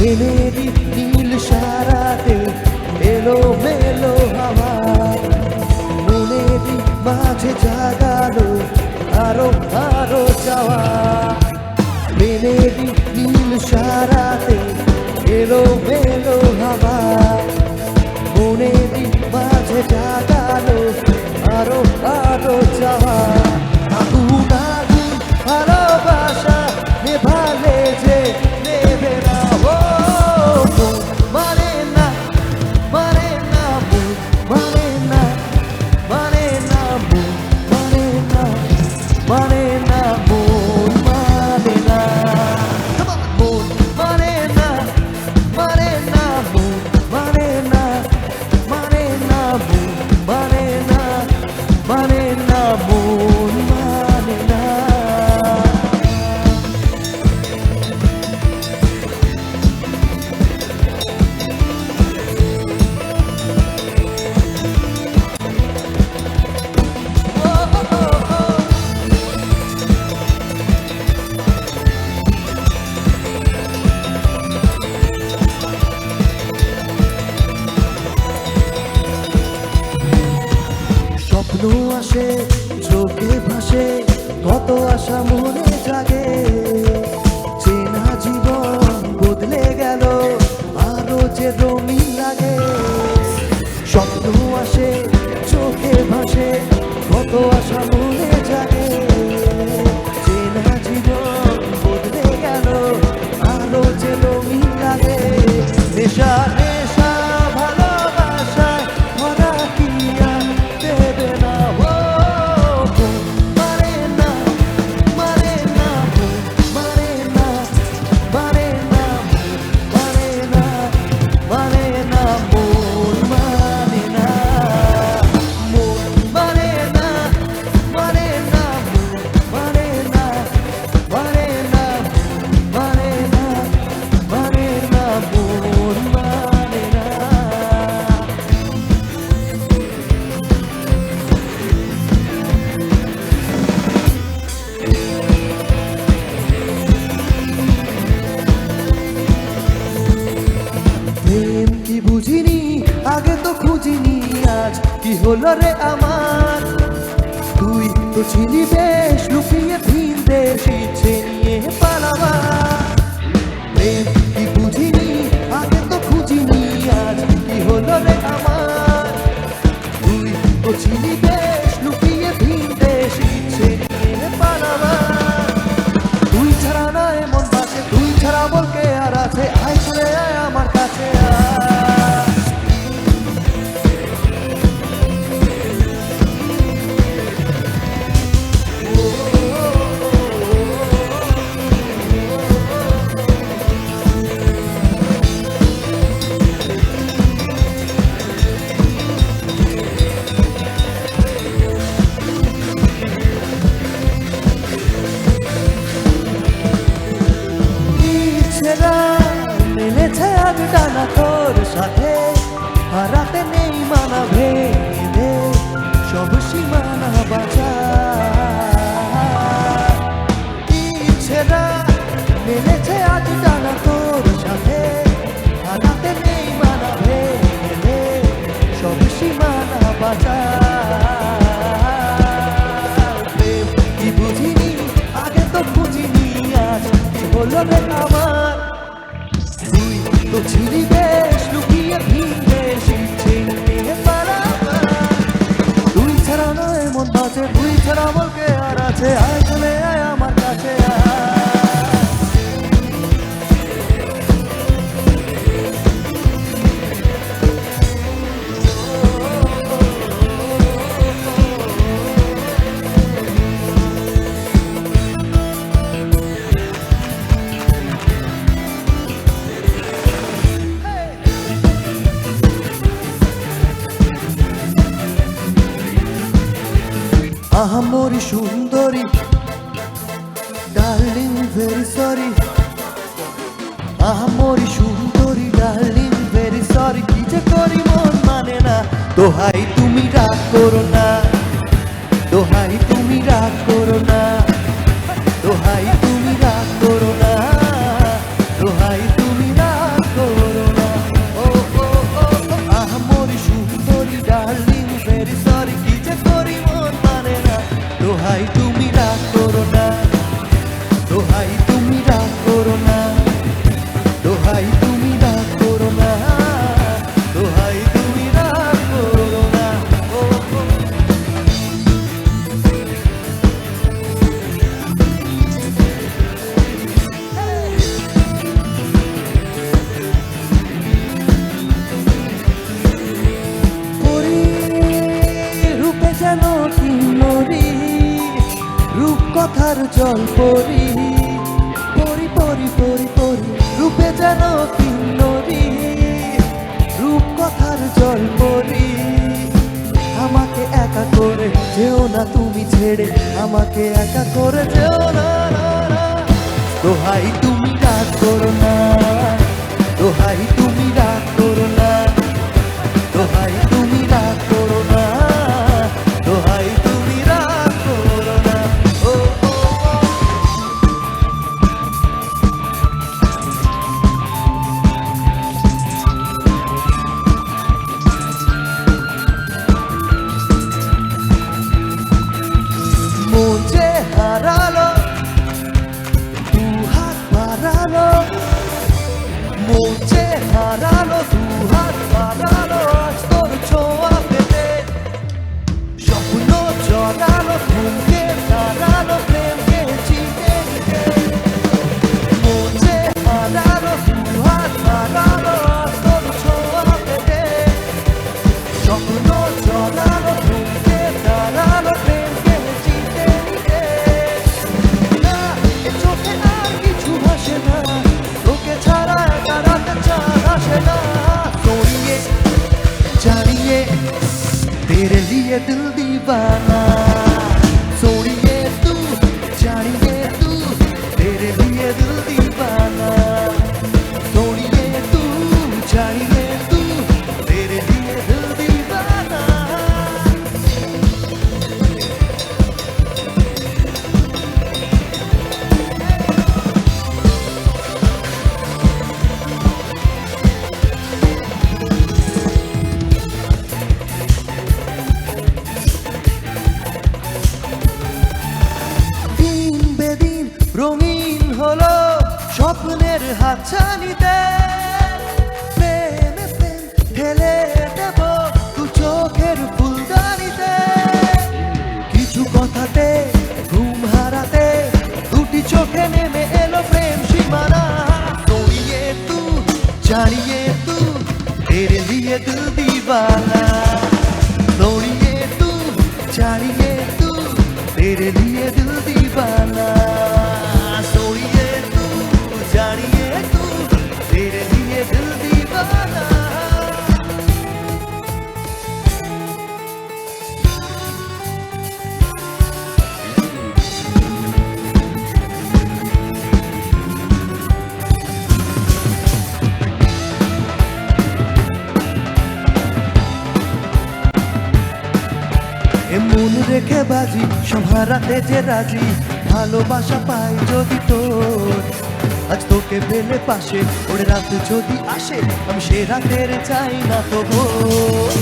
মেলেরি নীল সারাতে এলো মেলো হাওয়া মনেরই মাঝে জাগালো আরো আরো চাওয়া মেলেরি নীল সারাতে এলো মেলো হাওয়া মনেরই মাঝে জাগালো আরো আরো চাওয়া আগুন আগুন ভালোবাসা নেভালে যে নেবে না ও মন মানে না মানে না মন মানে না মানে না মন মানে না মানে না মন মানে না মন মানে না মানে না মন মানে না মানে না মন মানে না মানে না মন মানে না স্বপ্ন আসে চোখে ভাসে কত আশা মনে জাগে চেনা জীবন বদলে গেল আরো যে রঙিন লাগে স্বপ্ন আসে চোখে ভাসে কত আশা মনে জাগে চেনা জীবন বদলে গেল আরো যে রঙিন লাগে নেশা নেশা ভালোবাসায় ভরা কি আর দেবে না ও মন মানে না মানে না মন মানে না মানে না মানে না মানে না মন মানে না মন মানে না মানে না মন মানে না মানে না মানে না মানে না মন মানে না প্রেম কি বুঝিনি আগে তো খুঁজিনি আজ কি হলো রে আমার তুই তো ছিলি বেশ লুকিয়ে ভিন দেশ ইচ্ছে নিয়ে পালাবা প্রেম কি বুঝিনি আগে তো খুঁজিনি আজ কি হলো রে আমার তুই তো ছিলি বেশ লুকিয়ে ভিন দেশ ইচ্ছে নিয়ে পালাবা তুই ছাড়া না এমন বাসে তুই ছাড়া বলকে আর আছে আয় চলে আয় আমার কাছে আয় ইচ্ছেরা মেলেছে আজ ডানা তোর সাথে হারাতে নেই মানা ভেঙে দে সব সীমানা বাঁচা ইচ্ছেরা মেলেছে আজ ডানা তোর সাথে হারাতে নেই মানা ভেঙে দে সব সীমানা বাঁচা প্রেম কি বুঝিনি আগে তো বুঝিনি আজ কি হলো রে আমার তুই তো ছিলি বেশ লুকিয়ে ভিন দেশ ইচ্ছে নিয়ে পালাবা তুই ছাড়া নয় মন বাঁচে তুই ছাড়া বলকে আর আছে আয় চলে আয় আমার কাছে আয় আহামরি সুন্দরী ডার্লিং ভেরি সরি আহামরি সুন্দরী ডার্লিং ভেরি সরি কি যে করি মন মানে না দোহাই তুমি রাগ করো না দোহাই তুমি রাগ করো না দোহাই তুমি রাগ করো না দোহাই তুমি রাগ দোহাই তুমি রাগ করো না, দোহাই তুমি রাগ করো না। ও ও। পরি রূপে যেন কিন্নরি, রূপ কথার জল পরি, পরি পরি পরি পরি রূপে যেন কিন্নরি, রূপ কথার জল পরি। আমাকে একা করে যেও না তুমি ছেড়ে, আমাকে একা করে যেও না, না, না। দোহাই তুমি রাগ করো না, দোহাই তুমি রাগ করো না, দোহাই তুমি রাগ করো না, দোহাই তুমি রাগ করো না। ও ও ও। মন যে হারালো, দু হাত বাড়ালো, মন যে হারালো, দু হাত বাড়ালো, আজ তোর ছোঁয়া পেতে স্বপ্ন জড়ালো, ঘুমকে দাঁড়ালো, প্রেমকে চিনে নিতে। মন যে হারালো, দু হাত বাড়ালো, আজ তোর ছোঁয়া পেতে স্বপ্ন জড়ালো, ঘুমকে দাঁড়ালো, প্রেমকে চিনে নিতে। না, এ চোখে আর কিছু ভাসে না, তোকে ছাড়া একা রাতে চাঁদ আসে না। सोनिए जानिए तेरे लिए दिल दीवाना, सोनिए तू जानिए तू तेरे लिए दिल दीवाना, सोनिए तू जानिए तू तेरे लिए दिल दीवाना। দিন বেদিন রঙিন হলো স্বপ্নের হাতছানিতে, প্রেমে প্রেম ঢেলে দেব দু চোখের ফুলদানিতে। কিছু কথাতে ঘুম হারাতে দুটি চোখে নেমে এলো প্রেম সীমানা। सोनिए तू जानिए तू तेरे लिए दिल दीवाना, सोनिए तू जानिए तू तेरे लिए दिल दीवाना, सोनिए तू जानिए तू तेरे लिए दिल दीवाना। মন রেখে বাজি সম্হারাতে যে রাজি, ভালোবাসা পাই যদি তোর। আজ তোকে পেলে পাশে ওরে রাত যদি আসে, আমি সে রাতের চাই না তো ভোর।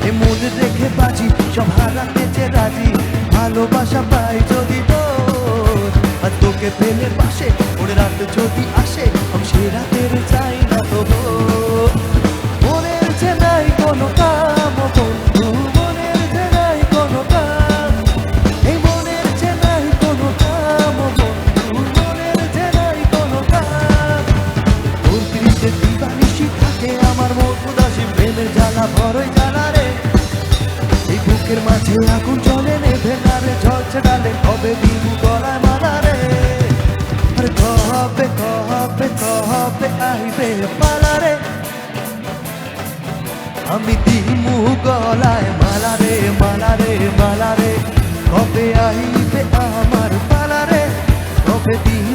এ মন রেখে বাজি সম্হারাতে যে রাজি, ভালোবাসা পাই যদি তোর। আজ তোকে পেলে পাশে ওরে রাত যদি আসে, আমি সে রাতের চাই না তো ভোর। মনের যে নাই কোনো কাম বন্ধু, মনের যে নাই কোনো কাম, এই মনের যে নাই কোনো কাম বন্ধু, মনের যে নাই কোনো কাম। তোর পিড়িতে দিবানিশি থাকে আমার মন উদাসী, প্রেমের জ্বালা বড়ই জ্বালা রে। এই বুকের মাঝে আগুন জ্বলে নেভে না রে, ঝলছে ডালে কবে দিবু গলায় মালা রে। আরে কবে কবে কবে আইবে পালা রে, আমি দিমু গলায় মালা রে, মালা রে, মালা রে। কবে আইবে আমার পালা রে, কবে দিমু